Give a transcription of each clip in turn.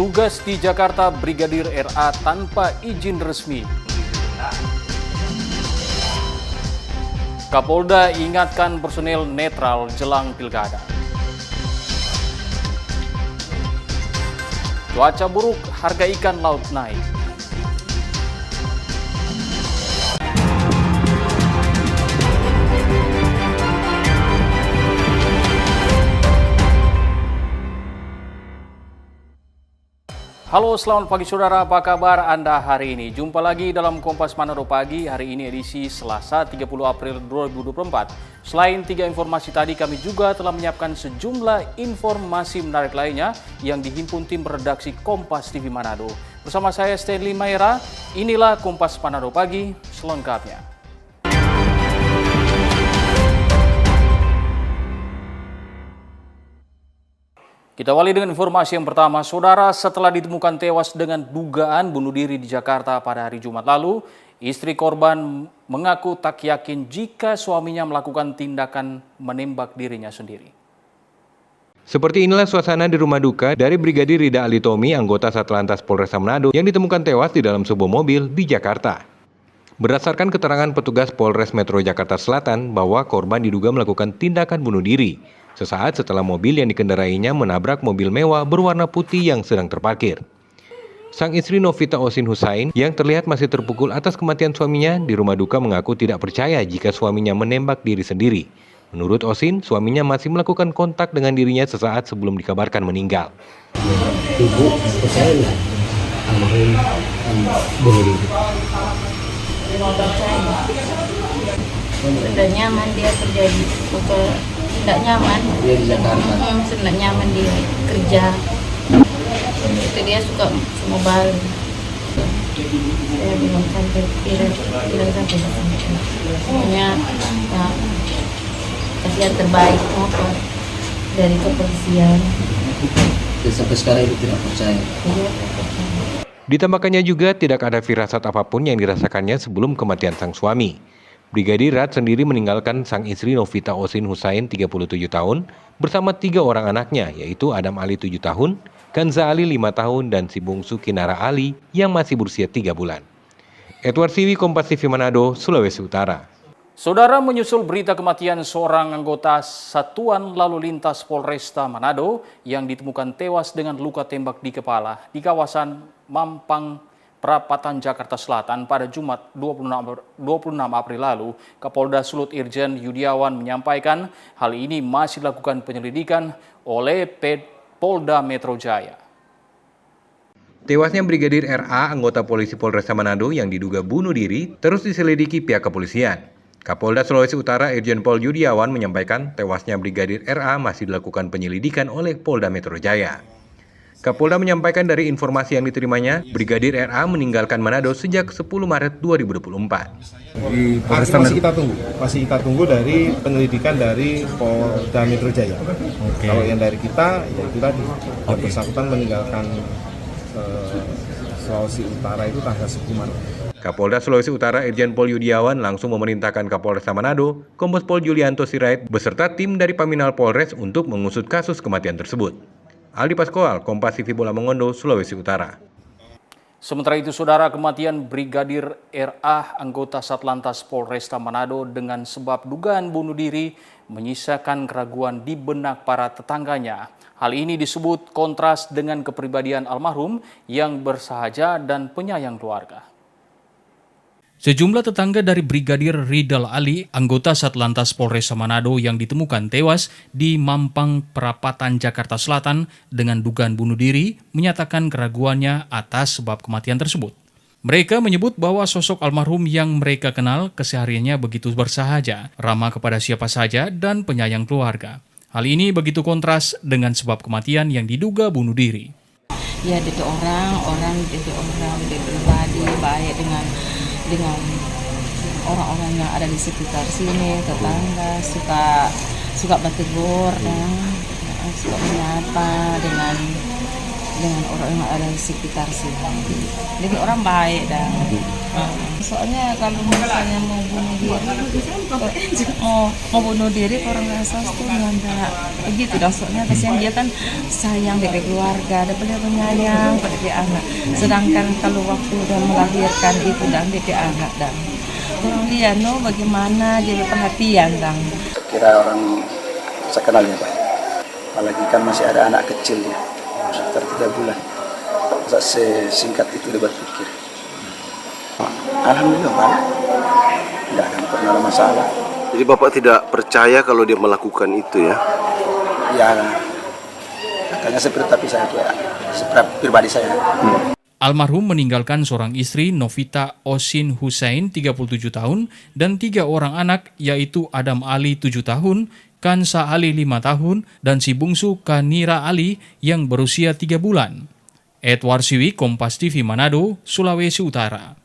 Tugas di Jakarta Brigadir RA tanpa izin resmi. Kapolda ingatkan personel netral jelang pilkada. Cuaca buruk, harga ikan laut naik. Halo, selamat pagi saudara, apa kabar Anda hari ini? Jumpa lagi dalam Kompas Manado Pagi, hari ini edisi Selasa 30 April 2024. Selain 3 informasi tadi, kami juga telah menyiapkan sejumlah informasi menarik lainnya yang dihimpun tim redaksi Kompas TV Manado. Bersama saya Stanley Maera, inilah Kompas Manado Pagi selengkapnya. Kita awali dengan informasi yang pertama. Saudara, setelah ditemukan tewas dengan dugaan bunuh diri di Jakarta pada hari Jumat lalu, istri korban mengaku tak yakin jika suaminya melakukan tindakan menembak dirinya sendiri. Seperti inilah suasana di rumah duka dari Brigadir Rida Ali Tommy, anggota Satlantas Polresta Manado yang ditemukan tewas di dalam sebuah mobil di Jakarta. Berdasarkan keterangan petugas Polres Metro Jakarta Selatan bahwa korban diduga melakukan tindakan bunuh diri sesaat setelah mobil yang dikendarainya menabrak mobil mewah berwarna putih yang sedang terparkir. Sang istri Novita Osin Husain yang terlihat masih terpukul atas kematian suaminya di rumah duka mengaku tidak percaya jika suaminya menembak diri sendiri. Menurut Osin, suaminya masih melakukan kontak dengan dirinya sesaat sebelum dikabarkan meninggal. Ibu percaya nggak almarhum bunuh diri? Sudah nyaman dia kerja di tidak nyaman. Dia di Jakarta. Sudah nyaman dia kerja. Itu dia suka mobile. Saya bilang sampai tidak sampai pokoknya ya, kasihan terbaik motor dari kepolisian. Dan sampai sekarang ibu tidak percaya. Ditambahkannya juga tidak ada firasat apapun yang dirasakannya sebelum kematian sang suami. Brigadir Rat sendiri meninggalkan sang istri Novita Osin Husain 37 tahun bersama 3 orang anaknya, yaitu Adam Ali 7 tahun, Kanza Ali 5 tahun, dan si bungsu Kinara Ali yang masih berusia 3 bulan. Edward Siwi, Kompas TV Manado, Sulawesi Utara. Saudara, menyusul berita kematian seorang anggota Satuan Lalu Lintas Polresta Manado yang ditemukan tewas dengan luka tembak di kepala di kawasan Mampang Perapatan, Jakarta Selatan pada Jumat 26 April lalu, Kapolda Sulut Irjen Yudiawan menyampaikan hal ini masih dilakukan penyelidikan oleh Polda Metro Jaya. Tewasnya Brigadir RA, anggota polisi Polresta Manado yang diduga bunuh diri, terus diselidiki pihak kepolisian. Kapolda Sulawesi Utara Irjen Pol Yudiawan menyampaikan tewasnya Brigadir RA masih dilakukan penyelidikan oleh Polda Metro Jaya. Kapolda menyampaikan dari informasi yang diterimanya, Brigadir RA meninggalkan Manado sejak 10 Maret 2024. Masih kita tunggu dari penyelidikan dari Polda Metro Jaya. Kalau yang dari kita, ya itu tadi, yang bersangkutan meninggalkan Sulawesi Utara itu tanggal 10 Maret. Kapolda Sulawesi Utara Irjen Pol Yudiawan langsung memerintahkan Kapolresta Manado, Kombes Pol Julianto Sirait, beserta tim dari Paminal Polres untuk mengusut kasus kematian tersebut. Aldi Pascoal, Kompas TV Bola Mongondo, Sulawesi Utara. Sementara itu, saudara, kematian Brigadir RA, anggota Satlantas Polresta Manado dengan sebab dugaan bunuh diri menyisakan keraguan di benak para tetangganya. Hal ini disebut kontras dengan kepribadian almarhum yang bersahaja dan penyayang keluarga. Sejumlah tetangga dari Brigadir Ridal Ali, anggota Satlantas Polresta Manado yang ditemukan tewas di Mampang Perapatan, Jakarta Selatan dengan dugaan bunuh diri, menyatakan keraguannya atas sebab kematian tersebut. Mereka menyebut bahwa sosok almarhum yang mereka kenal kesehariannya begitu bersahaja, ramah kepada siapa saja, dan penyayang keluarga. Hal ini begitu kontras dengan sebab kematian yang diduga bunuh diri. Ya, dia orang dia pribadi baik dengan orang-orang yang ada di sekitar sini, tetangga, suka bertegur dan suka menyapa dengan dengan orang yang ada di sekitar sini. Jadi orang baik dan soalnya kalau misalnya mau bunuh diri orang rasa itu nggak begitu dah, soalnya kasihan dia kan sayang dari keluarga, daripada penyayang pada dia anak. Sedangkan kalau waktu udah melahirkan itu dan dia anak dan orang lihat bagaimana dia perhatian dan kira orang sekenal ya Pak, apalagi kan masih ada anak kecil dia sekitar 3 bulan, masa sesingkat itu dia berpikir. Alhamdulillah Pak, tidak akan pernah ada masalah. Jadi Bapak tidak percaya kalau dia melakukan itu ya? Ya, makanya seperti saya kayak seperti pribadi saya. Almarhum meninggalkan seorang istri Novita Osin Hussein 37 tahun dan 3 orang anak yaitu Adam Ali 7 tahun, Kansa Ali 5 tahun, dan si bungsu Kanira Ali yang berusia 3 bulan. Edward Siwi, Kompas TV Manado, Sulawesi Utara.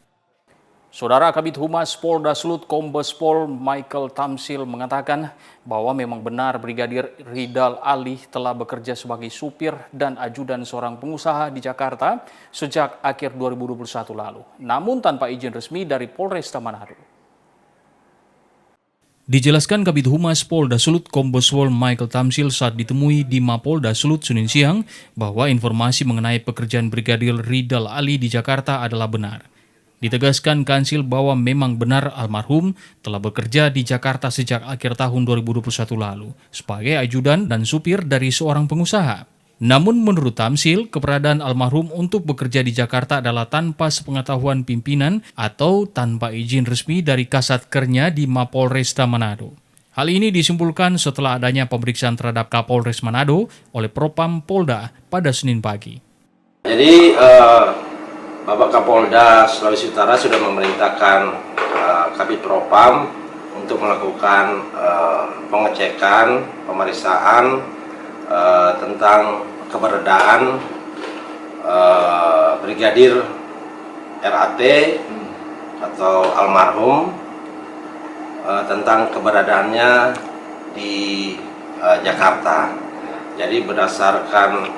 Saudara Kabid Humas Polda Sulut Kombes Pol Michael Tamsil mengatakan bahwa memang benar Brigadir Ridal Ali telah bekerja sebagai supir dan ajudan seorang pengusaha di Jakarta sejak akhir 2021 lalu, namun tanpa izin resmi dari Polresta Manado. Dijelaskan Kabid Humas Polda Sulut Kombes Pol Michael Tamsil saat ditemui di Mapolda Sulut Senin siang bahwa informasi mengenai pekerjaan Brigadir Ridal Ali di Jakarta adalah benar. Ditegaskan Kansil bahwa memang benar almarhum telah bekerja di Jakarta sejak akhir tahun 2021 lalu sebagai ajudan dan supir dari seorang pengusaha. Namun menurut Tamsil, keberadaan almarhum untuk bekerja di Jakarta adalah tanpa sepengetahuan pimpinan atau tanpa izin resmi dari Kasatkernya di Mapolresta Manado. Hal ini disimpulkan setelah adanya pemeriksaan terhadap Kapolres Manado oleh Propam Polda pada Senin pagi. Jadi Bapak Kapolda Sulawesi Utara sudah memerintahkan Kabid Propam untuk melakukan pengecekan, pemeriksaan tentang keberadaan Brigadir RAT atau almarhum, tentang keberadaannya di Jakarta. Jadi berdasarkan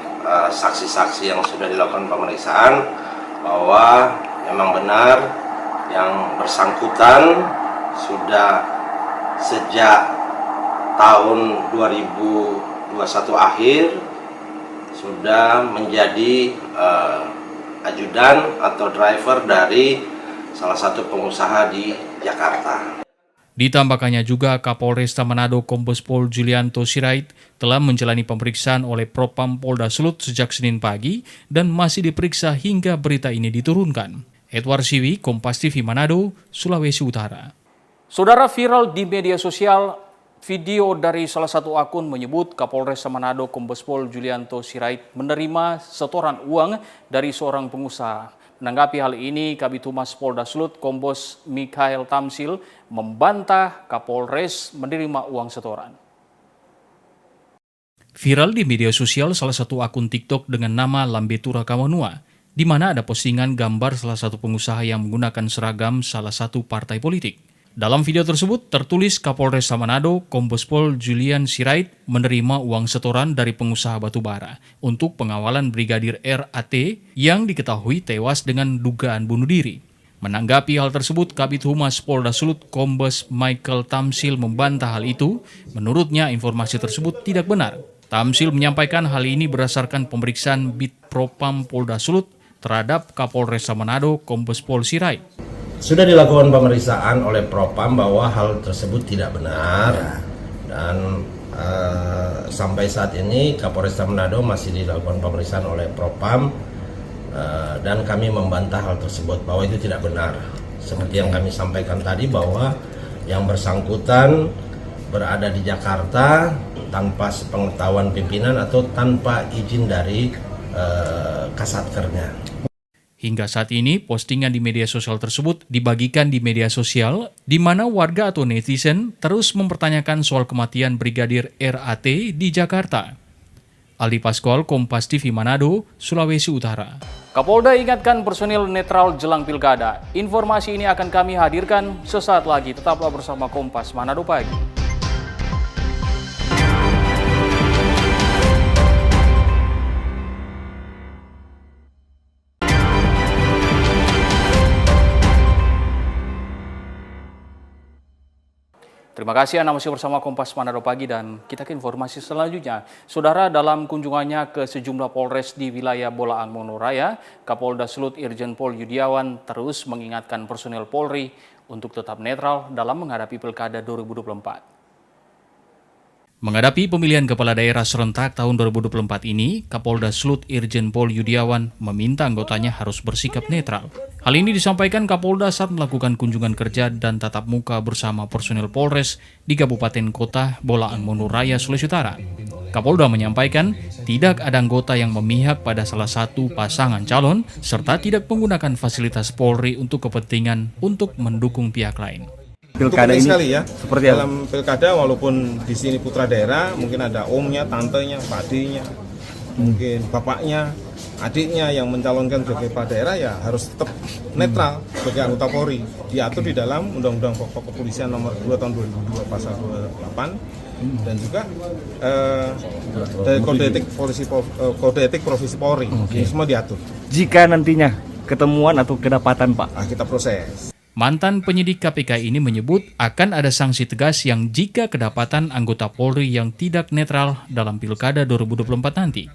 saksi-saksi yang sudah dilakukan pemeriksaan bahwa memang benar yang bersangkutan sudah sejak tahun 2021 akhir sudah menjadi ajudan atau driver dari salah satu pengusaha di Jakarta. Ditambahkannya juga Kapolresta Manado Kombes Pol Julianto Sirait telah menjalani pemeriksaan oleh Propam Polda Sulut sejak Senin pagi dan masih diperiksa hingga berita ini diturunkan. Edward Siwi, Kompas TV Manado, Sulawesi Utara. Saudara, viral di media sosial, video dari salah satu akun menyebut Kapolresta Manado Kombes Pol Julianto Sirait menerima setoran uang dari seorang pengusaha. Menanggapi hal ini, Kabid Humas Polda Sulut Kombes Michael Tamsil membantah Kapolres menerima uang setoran. Viral di media sosial salah satu akun TikTok dengan nama Lambetura Kawanua, di mana ada postingan gambar salah satu pengusaha yang menggunakan seragam salah satu partai politik. Dalam video tersebut tertulis Kapolresta Manado Kombes Pol Julian Sirait menerima uang setoran dari pengusaha batubara untuk pengawalan Brigadir RAT yang diketahui tewas dengan dugaan bunuh diri. Menanggapi hal tersebut, Kabid Humas Polda Sulut Kombes Michael Tamsil membantah hal itu. Menurutnya informasi tersebut tidak benar. Tamsil menyampaikan hal ini berdasarkan pemeriksaan Bid Propam Polda Sulut terhadap Kapolresta Manado Kombes Pol Sirait. Sudah dilakukan pemeriksaan oleh Propam bahwa hal tersebut tidak benar dan sampai saat ini Kapolresta Manado masih dilakukan pemeriksaan oleh Propam dan kami membantah hal tersebut bahwa itu tidak benar. Seperti yang kami sampaikan tadi bahwa yang bersangkutan berada di Jakarta tanpa sepengetahuan pimpinan atau tanpa izin dari Kasatkernya. Hingga saat ini, postingan di media sosial tersebut dibagikan di media sosial, di mana warga atau netizen terus mempertanyakan soal kematian Brigadir RAT di Jakarta. Aldi Pascual, Kompas TV Manado, Sulawesi Utara. Kapolda ingatkan personil netral jelang pilkada. Informasi ini akan kami hadirkan sesaat lagi. Tetaplah bersama Kompas Manado Pagi. Terima kasih Anda masih bersama Kompas Manado Pagi dan kita ke informasi selanjutnya. Saudara, dalam kunjungannya ke sejumlah Polres di wilayah Bolaang Monuraya, Kapolda Sulut Irjen Pol Yudiawan terus mengingatkan personil Polri untuk tetap netral dalam menghadapi Pilkada 2024. Menghadapi pemilihan kepala daerah serentak tahun 2024 ini, Kapolda Sulut Irjen Pol Yudiawan meminta anggotanya harus bersikap netral. Hal ini disampaikan Kapolda saat melakukan kunjungan kerja dan tatap muka bersama personil Polres di Kabupaten Kota Bolaang Monuraya, Sulawesi Utara. Kapolda menyampaikan tidak ada anggota yang memihak pada salah satu pasangan calon serta tidak menggunakan fasilitas Polri untuk kepentingan untuk mendukung pihak lain. Pilkada ini sekali ya. Seperti dalam pilkada, walaupun di sini putra daerah, mungkin ada omnya, tantenya, pakdenya, mungkin bapaknya, adiknya yang mencalonkan sebagai kepala daerah, ya harus tetap netral sebagai anggota Polri. Diatur di dalam Undang-Undang Pokok Kepolisian Nomor 2 Tahun 2002 Pasal 28 dan juga dari Kode Etik Profesi Polri. Ini semua diatur. Jika nantinya ketemuan atau kedapatan, Pak, kita proses. Mantan penyidik KPK ini menyebut akan ada sanksi tegas yang jika kedapatan anggota Polri yang tidak netral dalam Pilkada 2024 nanti.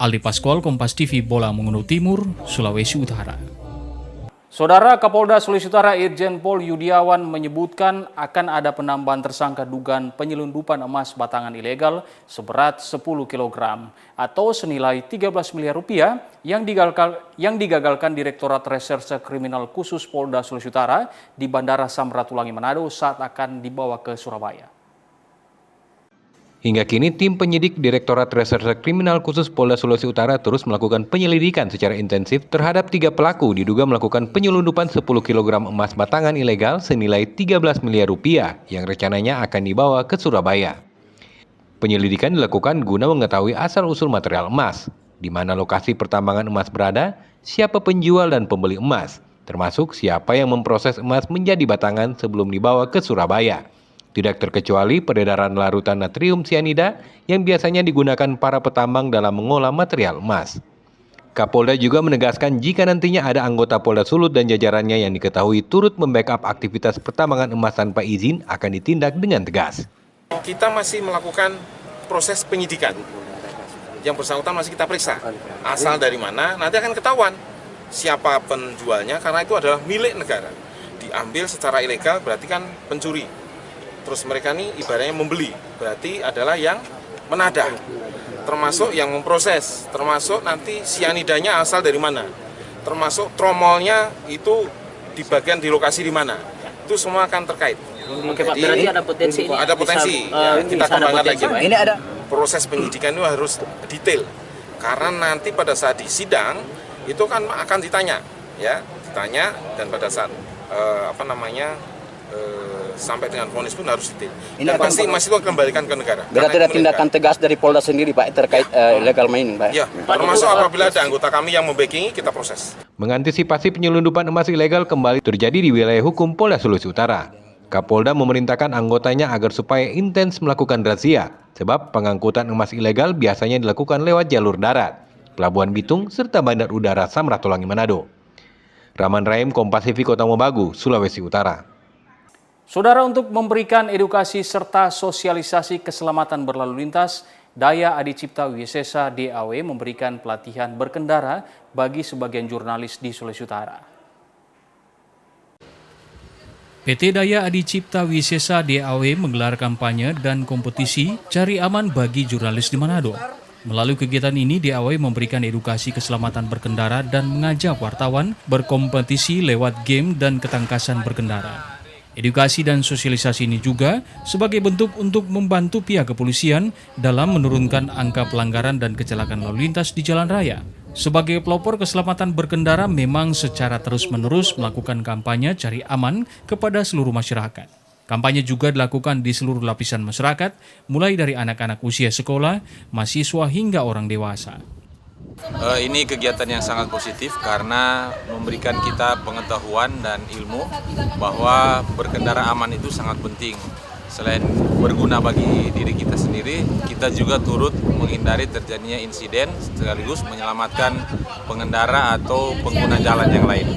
Aldi Paskual, Kompas TV, Bolaang Mongondo Timur, Sulawesi Utara. Saudara, Kapolda Sulawesi Utara Irjen Pol Yudiawan menyebutkan akan ada penambahan tersangka dugaan penyelundupan emas batangan ilegal seberat 10 kg atau senilai 13 miliar rupiah yang digagalkan Direktorat Reserse Kriminal Khusus Polda Sulawesi Utara di Bandara Samratulangi Manado saat akan dibawa ke Surabaya. Hingga kini, tim penyidik Direktorat Reserse Kriminal Khusus Polda Sulawesi Utara terus melakukan penyelidikan secara intensif terhadap 3 pelaku diduga melakukan penyelundupan 10 kg emas batangan ilegal senilai 13 miliar rupiah yang rencananya akan dibawa ke Surabaya. Penyelidikan dilakukan guna mengetahui asal-usul material emas, di mana lokasi pertambangan emas berada, siapa penjual dan pembeli emas, termasuk siapa yang memproses emas menjadi batangan sebelum dibawa ke Surabaya. Tidak terkecuali peredaran larutan natrium sianida yang biasanya digunakan para petambang dalam mengolah material emas. Kapolda juga menegaskan jika nantinya ada anggota Polda Sulut dan jajarannya yang diketahui turut membackup aktivitas pertambangan emas tanpa izin akan ditindak dengan tegas. Kita masih melakukan proses penyidikan. Yang bersangkutan masih kita periksa. Asal dari mana, nanti akan ketahuan siapa penjualnya karena itu adalah milik negara. Diambil secara ilegal berarti kan pencuri. Terus mereka ini ibaratnya membeli, berarti adalah yang menadah, termasuk yang memproses, termasuk nanti sianidanya asal dari mana, termasuk tromolnya itu di bagian di lokasi di mana, itu semua akan terkait. Oke, Pak, berarti ada potensi ini? Ada potensi, ya, kita kembangkan lagi. Ini ada proses penyidikan itu harus detail, karena nanti pada saat di sidang itu kan akan ditanya, ya, ditanya dan pada saat sampai dengan vonis pun harus detail. Dan pasti masih itu kembalikan ke negara. Berarti ada tindakan tegas dari Polda sendiri, Pak, terkait illegal mining, Pak? Ya, termasuk apabila ada anggota kami yang membackingi, kita proses. Mengantisipasi penyelundupan emas ilegal kembali terjadi di wilayah hukum Polda Sulawesi Utara. Kapolda memerintahkan anggotanya agar supaya intens melakukan razia, sebab pengangkutan emas ilegal biasanya dilakukan lewat jalur darat, Pelabuhan Bitung, serta Bandar Udara Samratulangi Manado. Rahman Rahim, Kompas TV, Kota Mobagu, Sulawesi Utara. Saudara, untuk memberikan edukasi serta sosialisasi keselamatan berlalu lintas, Daya Adi Cipta Wisesa DAW memberikan pelatihan berkendara bagi sebagian jurnalis di Sulawesi Utara. PT Daya Adi Cipta Wisesa DAW menggelar kampanye dan kompetisi Cari Aman bagi jurnalis di Manado. Melalui kegiatan ini, DAW memberikan edukasi keselamatan berkendara dan mengajak wartawan berkompetisi lewat game dan ketangkasan berkendara. Edukasi dan sosialisasi ini juga sebagai bentuk untuk membantu pihak kepolisian dalam menurunkan angka pelanggaran dan kecelakaan lalu lintas di jalan raya. Sebagai pelopor keselamatan berkendara memang secara terus-menerus melakukan kampanye cari aman kepada seluruh masyarakat. Kampanye juga dilakukan di seluruh lapisan masyarakat, mulai dari anak-anak usia sekolah, mahasiswa hingga orang dewasa. Ini kegiatan yang sangat positif karena memberikan kita pengetahuan dan ilmu bahwa berkendara aman itu sangat penting. selain berguna bagi diri kita sendiri, kita juga turut menghindari terjadinya insiden sekaligus menyelamatkan pengendara atau pengguna jalan yang lain.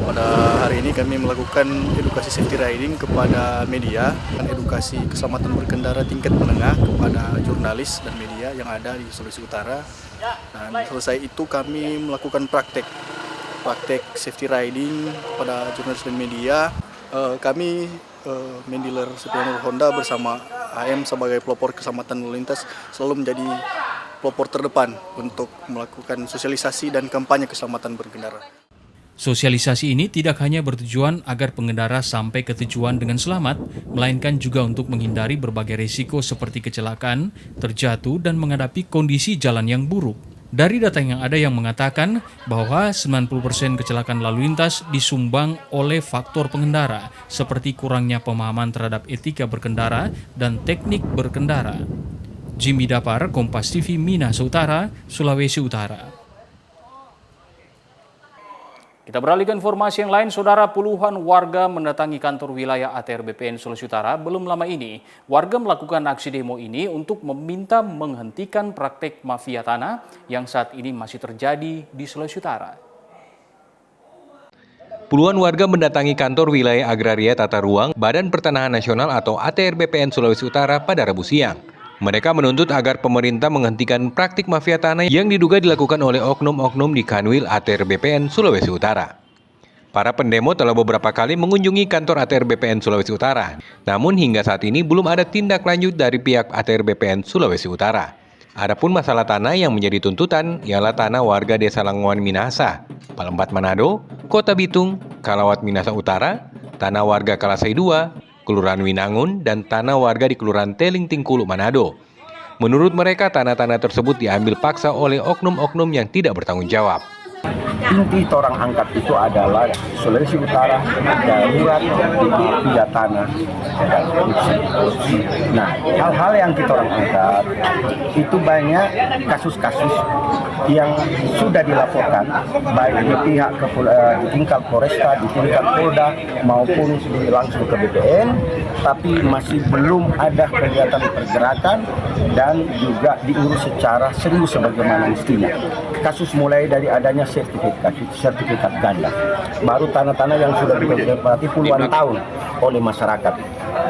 Pada hari ini kami melakukan edukasi safety riding kepada media dan edukasi keselamatan berkendara tingkat menengah kepada jurnalis dan media yang ada di Sulawesi Utara. Dan selesai itu kami melakukan praktek safety riding pada jurnalis dan media. Kami main dealer Superior Honda bersama AM sebagai pelopor keselamatan lalu lintas selalu menjadi pelopor terdepan untuk melakukan sosialisasi dan kampanye keselamatan berkendara. Sosialisasi ini tidak hanya bertujuan agar pengendara sampai ke tujuan dengan selamat, melainkan juga untuk menghindari berbagai risiko seperti kecelakaan, terjatuh, dan menghadapi kondisi jalan yang buruk. Dari data yang ada yang mengatakan bahwa 90% kecelakaan lalu lintas disumbang oleh faktor pengendara, seperti kurangnya pemahaman terhadap etika berkendara dan teknik berkendara. Jimmy Dapar, Kompas TV, Minahasa Utara, Sulawesi Utara. Kita beralih ke informasi yang lain, saudara. Puluhan warga mendatangi kantor wilayah ATR BPN Sulawesi Utara. Belum lama ini, warga melakukan aksi demo ini untuk meminta menghentikan praktek mafia tanah yang saat ini masih terjadi di Sulawesi Utara. Puluhan warga mendatangi kantor wilayah agraria tata ruang Badan Pertanahan Nasional atau ATR BPN Sulawesi Utara pada Rabu siang. Mereka menuntut agar pemerintah menghentikan praktik mafia tanah yang diduga dilakukan oleh oknum-oknum di Kanwil ATR BPN Sulawesi Utara. Para pendemo telah beberapa kali mengunjungi kantor ATR BPN Sulawesi Utara. Namun hingga saat ini belum ada tindak lanjut dari pihak ATR BPN Sulawesi Utara. Adapun masalah tanah yang menjadi tuntutan ialah tanah warga Desa Languan Minahasa, Palembat Manado, Kota Bitung, Kalawat Minahasa Utara, tanah warga Kalasai II, Kelurahan Winangun, dan tanah warga di Kelurahan Teling Tingkulu, Manado. Menurut mereka, tanah-tanah tersebut diambil paksa oleh oknum-oknum yang tidak bertanggung jawab. Inti orang angkat itu adalah Sulawesi Utara darurat mafia tanah dan korupsi. Nah, hal-hal yang kita orang angkat itu banyak kasus-kasus yang sudah dilaporkan baik di pihak di tingkat Polresta, di tingkat Polda maupun langsung ke BPN, tapi masih belum ada kegiatan pergerakan dan juga diurus secara serius sebagaimana mestinya. Kasus mulai dari adanya sertifikat ganda, baru tanah-tanah yang sudah dinikmati puluhan tahun oleh masyarakat.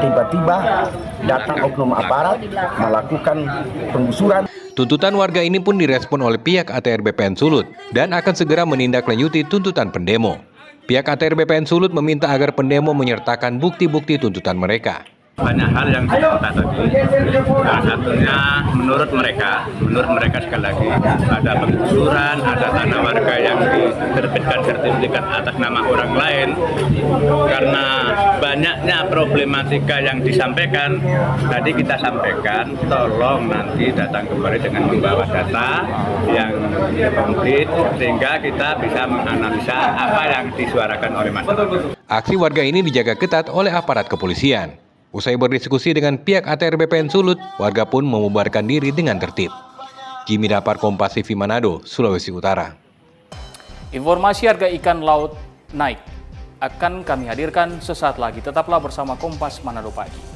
Tiba-tiba datang oknum aparat melakukan penggusuran. Tuntutan warga ini pun direspon oleh pihak ATR BPN Sulut dan akan segera menindaklanjuti tuntutan pendemo. Pihak ATR BPN Sulut meminta agar pendemo menyertakan bukti-bukti tuntutan mereka. Banyak hal yang diminta tadi. Salah satunya menurut mereka sekali lagi ada penggusuran, ada tanah warga yang diterbitkan sertifikat atas nama orang lain. Karena banyaknya problematika yang disampaikan, tadi kita sampaikan, tolong nanti datang kembali dengan membawa data yang komplit sehingga kita bisa menganalisa apa yang disuarakan oleh masyarakat. Aksi warga ini dijaga ketat oleh aparat kepolisian. Usai berdiskusi dengan pihak ATR BPN Sulut, warga pun membubarkan diri dengan tertib. Jimmy Dapar, Kompas TV, Manado, Sulawesi Utara. Informasi harga ikan laut naik akan kami hadirkan sesaat lagi. Tetaplah bersama Kompas Manado Pagi.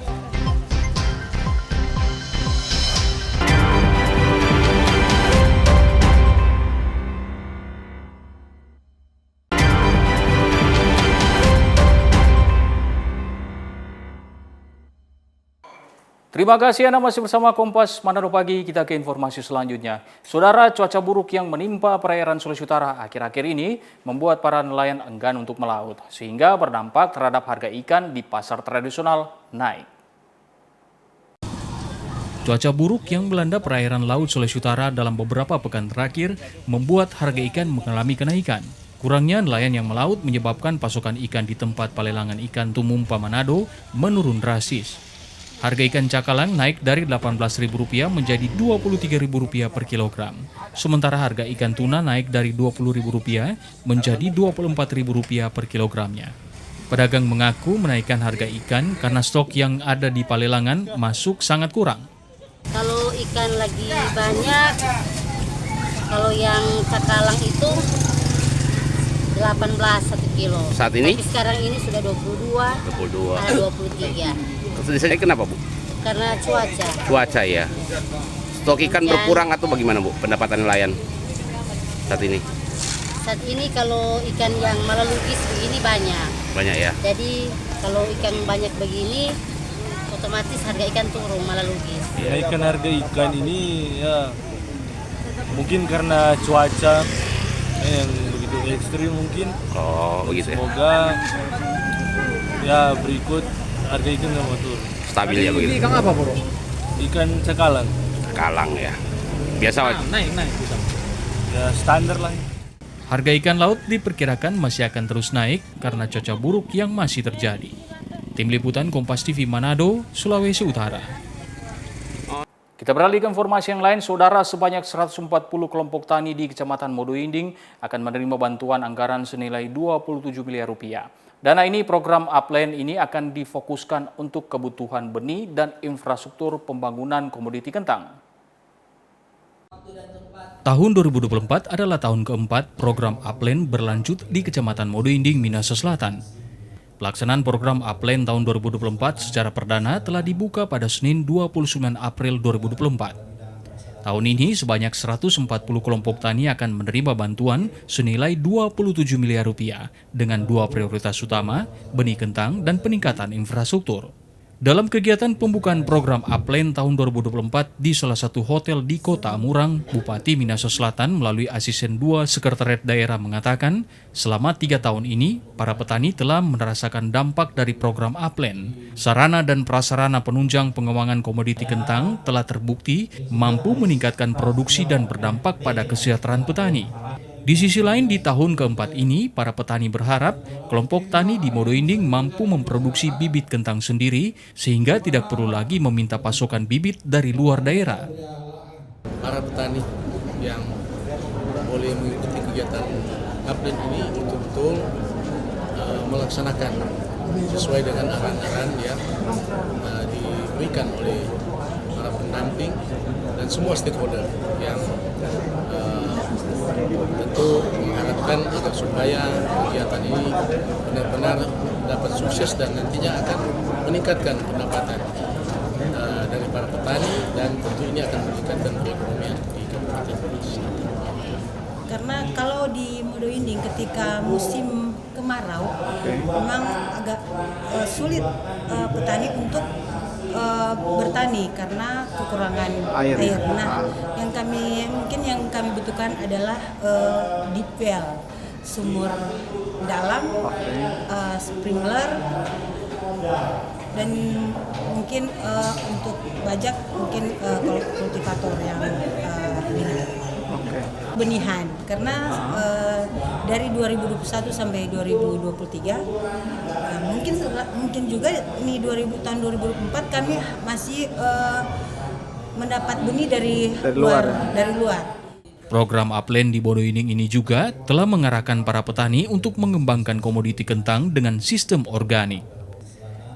Terima kasih Anda masih bersama Kompas Manado Pagi. Kita ke informasi selanjutnya. Saudara, cuaca buruk yang menimpa perairan Sulawesi Utara akhir-akhir ini membuat para nelayan enggan untuk melaut, sehingga berdampak terhadap harga ikan di pasar tradisional naik. Cuaca buruk yang melanda perairan laut Sulawesi Utara dalam beberapa pekan terakhir membuat harga ikan mengalami kenaikan. Kurangnya nelayan yang melaut menyebabkan pasokan ikan di tempat pelelangan ikan Tumumpa Manado menurun drastis. Harga ikan cakalang naik dari Rp18.000 menjadi Rp23.000 per kilogram. Sementara harga ikan tuna naik dari Rp20.000 menjadi Rp24.000 per kilogramnya. Pedagang mengaku menaikkan harga ikan karena stok yang ada di pelelangan masuk sangat kurang. Kalau ikan lagi banyak, kalau yang cakalang itu 18 1 kilo. Saat ini? Tapi sekarang ini sudah 22. 23. Selesai kenapa, Bu? Karena cuaca. Cuaca ya. Stok ikan berkurang atau bagaimana, Bu? Pendapatan nelayan saat ini? Saat ini kalau ikan yang malalugis begini banyak. Banyak ya. Jadi kalau ikan banyak begini, otomatis harga ikan turun malalugis. Kenaikan harga ikan ini ya mungkin karena cuaca yang begitu ekstrim mungkin. Oh, begitu ya. Semoga ya berikut harga ikan nggak mau turun. Stabil ya begitu. Ikan apa, Bro? Ikan cakalang. Cakalang ya. Biasa. Naik bisa. Ya standar lah. Harga ikan laut diperkirakan masih akan terus naik karena cuaca buruk yang masih terjadi. Tim Liputan Kompas TV Manado, Sulawesi Utara. Kita beralih ke informasi yang lain, saudara, sebanyak 140 kelompok tani di Kecamatan Modo Inding akan menerima bantuan anggaran senilai 27 miliar rupiah. Dana ini, program Upland ini akan difokuskan untuk kebutuhan benih dan infrastruktur pembangunan komoditi kentang. Tahun 2024 adalah tahun keempat program Upland berlanjut di Kecamatan Modo Inding, Minahasa Selatan. Pelaksanaan program Upland tahun 2024 secara perdana telah dibuka pada Senin 29 April 2024. Tahun ini sebanyak 140 kelompok tani akan menerima bantuan senilai 27 miliar rupiah dengan dua prioritas utama, benih kentang dan peningkatan infrastruktur. Dalam kegiatan pembukaan program Upland tahun 2024 di salah satu hotel di Kota Amurang, Bupati Minahasa Selatan melalui Asisten 2 Sekretariat Daerah mengatakan, selama 3 tahun ini, para petani telah merasakan dampak dari program Upland. Sarana dan prasarana penunjang pengembangan komoditi kentang telah terbukti mampu meningkatkan produksi dan berdampak pada kesejahteraan petani. Di sisi lain, di tahun keempat ini, para petani berharap kelompok tani di Modo Inding mampu memproduksi bibit kentang sendiri sehingga tidak perlu lagi meminta pasokan bibit dari luar daerah. Para petani yang boleh mengikuti kegiatan Upland ini betul-betul melaksanakan sesuai dengan arahan-arahan yang diberikan oleh para pendamping dan semua stakeholder yang tentu mengharapkan agar supaya kegiatan ini benar-benar dapat sukses dan nantinya akan meningkatkan pendapatan dari para petani dan tentu ini akan meningkatkan perekonomian di Kabupaten Minahasa. Karena kalau di Modo Inding ketika musim kemarau memang agak sulit petani untuk bertani karena kekurangan air. Nah, yang kami butuhkan adalah deep well, sumur dalam, sprinkler, dan mungkin untuk bajak mungkin kultivator yang benihan. Karena dari 2021 sampai 2023 mungkin juga ini tahun 2024 kami masih mendapat benih dari luar. Program Upland di Modo Inding ini juga telah mengarahkan para petani untuk mengembangkan komoditi kentang dengan sistem organik.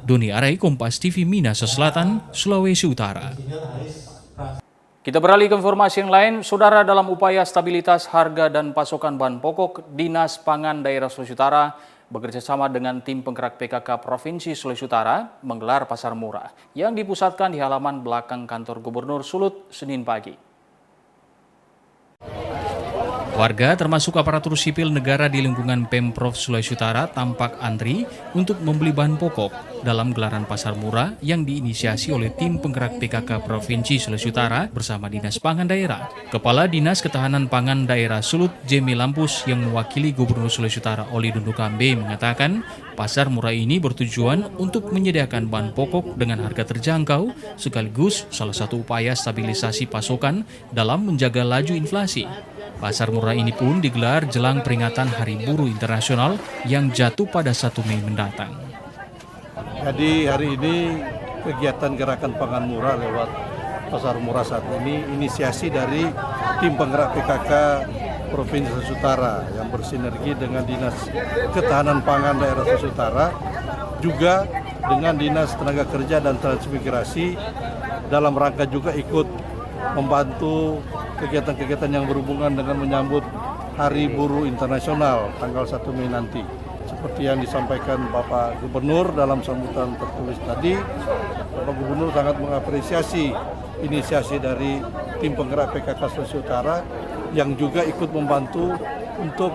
Doni Arai, Kompas TV Minahasa Selatan, Sulawesi Utara. Kita beralih ke informasi yang lain, saudara, dalam upaya stabilitas harga dan pasokan bahan pokok, Dinas Pangan Daerah Sulawesi Utara bekerjasama dengan tim penggerak PKK Provinsi Sulawesi Utara menggelar pasar murah yang dipusatkan di halaman belakang kantor Gubernur Sulut Senin pagi. Warga termasuk aparatur sipil negara di lingkungan Pemprov Sulawesi Utara tampak antri untuk membeli bahan pokok dalam gelaran pasar murah yang diinisiasi oleh tim penggerak PKK Provinsi Sulawesi Utara bersama Dinas Pangan Daerah. Kepala Dinas Ketahanan Pangan Daerah Sulut, Jemi Lampus, yang mewakili Gubernur Sulawesi Utara Oli Dundukambe mengatakan, pasar murah ini bertujuan untuk menyediakan bahan pokok dengan harga terjangkau sekaligus salah satu upaya stabilisasi pasokan dalam menjaga laju inflasi. Pasar murah ini pun digelar jelang peringatan Hari Buruh Internasional yang jatuh pada 1 Mei mendatang. Jadi hari ini kegiatan gerakan pangan murah lewat pasar murah saat ini inisiasi dari tim penggerak PKK Provinsi Sulawesi Utara yang bersinergi dengan Dinas Ketahanan Pangan Daerah Sulawesi Utara, juga dengan Dinas Tenaga Kerja dan Transmigrasi, dalam rangka juga ikut membantu kegiatan-kegiatan yang berhubungan dengan menyambut Hari Buruh Internasional tanggal 1 Mei nanti. seperti yang disampaikan Bapak Gubernur dalam sambutan tertulis tadi, Bapak Gubernur sangat mengapresiasi inisiasi dari tim penggerak PKK Sulawesi Utara yang juga ikut membantu untuk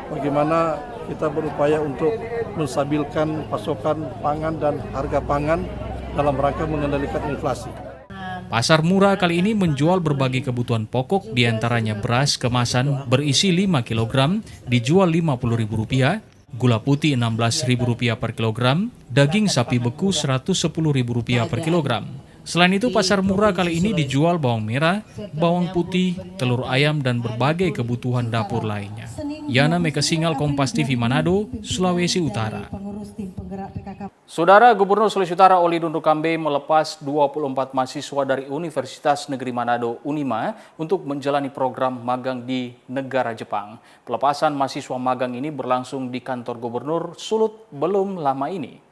bagaimana kita berupaya untuk menstabilkan pasokan pangan dan harga pangan dalam rangka mengendalikan inflasi. Pasar murah kali ini menjual berbagai kebutuhan pokok, diantaranya beras kemasan berisi 5 kg dijual Rp50.000, gula putih Rp16.000 per kilogram, daging sapi beku Rp110.000 per kilogram. Selain itu, pasar murah kali ini dijual bawang merah, bawang putih, telur ayam, dan berbagai kebutuhan dapur lainnya. Yana Mekasingal, Kompas TV Manado, Sulawesi Utara. Saudara Gubernur Sulawesi Utara Oli Dondo Kambe melepas 24 mahasiswa dari Universitas Negeri Manado Unima untuk menjalani program magang di negara Jepang. Pelepasan mahasiswa magang ini berlangsung di kantor Gubernur Sulut belum lama ini.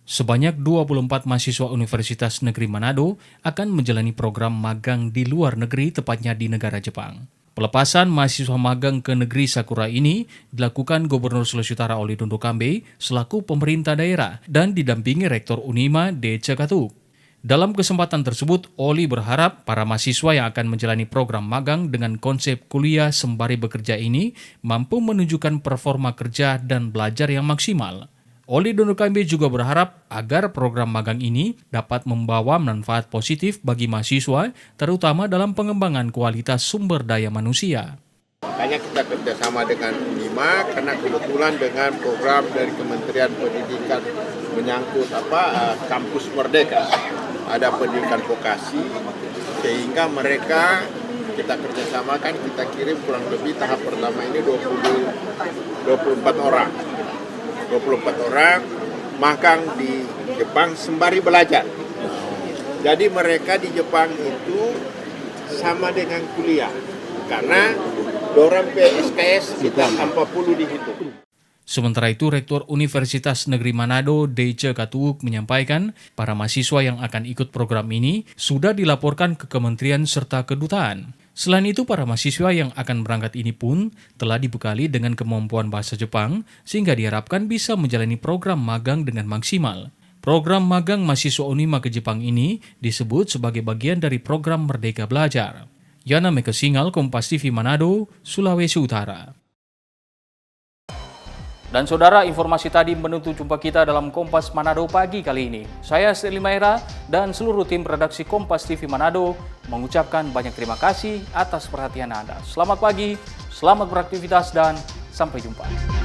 Sebanyak 24 mahasiswa Universitas Negeri Manado akan menjalani program magang di luar negeri, tepatnya di negara Jepang. Pelepasan mahasiswa magang ke negeri Sakura ini dilakukan Gubernur Sulawesi Utara Oli Dondo Kambe selaku pemerintah daerah dan didampingi Rektor Unima D.C. Katuk. Dalam kesempatan tersebut, Oli berharap para mahasiswa yang akan menjalani program magang dengan konsep kuliah sembari bekerja ini mampu menunjukkan performa kerja dan belajar yang maksimal. Oli Dondo Kambe juga berharap agar program magang ini dapat membawa manfaat positif bagi mahasiswa, terutama dalam pengembangan kualitas sumber daya manusia. Makanya kita kerjasama dengan Unima karena kebetulan dengan program dari Kementerian Pendidikan menyangkut kampus merdeka, ada pendidikan vokasi, sehingga mereka kita kerjasamakan, kita kirim kurang lebih tahap pertama ini 24 orang magang di Jepang sembari belajar. Jadi mereka di Jepang itu sama dengan kuliah karena dorang PSKS kita 40 dihitung. Sementara itu, Rektor Universitas Negeri Manado D.C. Katuk menyampaikan para mahasiswa yang akan ikut program ini sudah dilaporkan ke kementerian serta kedutaan. Selain itu, para mahasiswa yang akan berangkat ini pun telah dibekali dengan kemampuan bahasa Jepang sehingga diharapkan bisa menjalani program magang dengan maksimal. Program magang mahasiswa Unima ke Jepang ini disebut sebagai bagian dari program Merdeka Belajar. Yana Mekasingal, Kompas TV Manado, Sulawesi Utara. Dan saudara, informasi tadi menutup jumpa kita dalam Kompas Manado pagi kali ini. Saya Sterling Maera dan seluruh tim redaksi Kompas TV Manado mengucapkan banyak terima kasih atas perhatian Anda. Selamat pagi, selamat beraktivitas, dan sampai jumpa.